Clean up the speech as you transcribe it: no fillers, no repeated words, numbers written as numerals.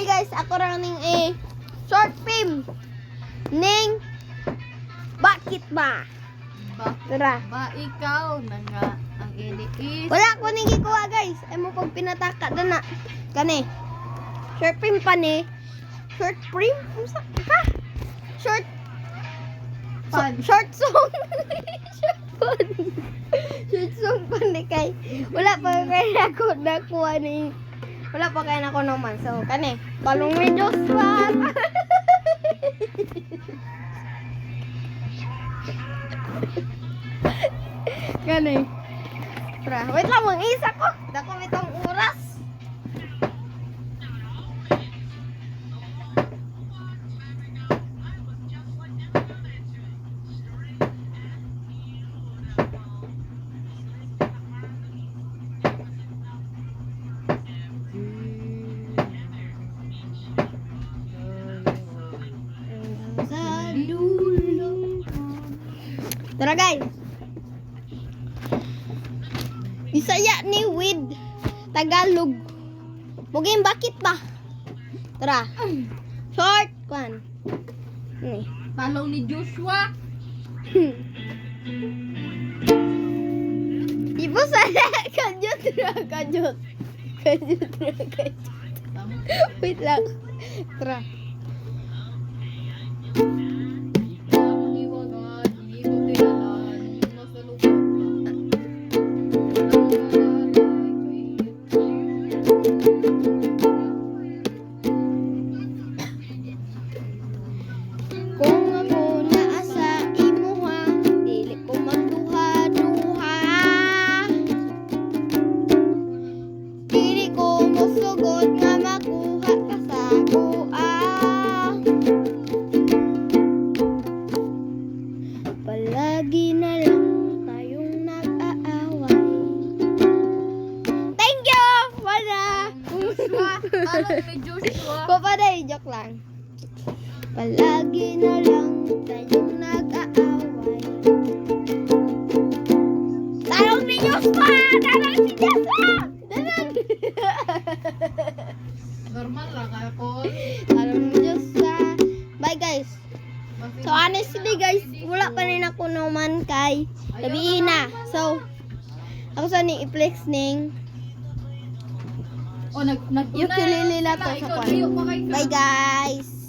Bye guys, ako ra ning short film. Ning bakit ba? Tara. Ba ikaw na nga ang iniis. Wala ko ning gikuha guys. Ay mo pag pinataka na kani. Short film pa ni. Short film? Unsa ka? Short short song. Short fun. Short song pa ni kay. Wala pa kay ako nakuha ni. Wala pa kay nako naman. So kani, balong ni Joshua. Kani. Tara, wait lang mang isa ko. Dako mitong oras. Tara guys. Bisaya ni with Tagalog. Muging bakit ba? Tara. Short kwan. Ni. Talong ni Joshua. Ibu sana kajut. Wait lang. Tara. Kung ako naa sa imuha, dili ko magduha-duha. Dili ko musugod nga makuha ka sa kuha. Palagi na lang tayong nag-aaway. Thank you! Wala! Talong ni Joshua. Papaday, joke lang. Palagi na lang tayong nag-aaway. Talong ni Joshua! Talong si Joshua! Talong! Normal lang ako. Talong ni Joshua. Bye guys. So honestly guys, wala pa rin ako naman kay gabi na. So, ako sa ni i-flex ning O nag ukulele na to sa kwan. Bye guys!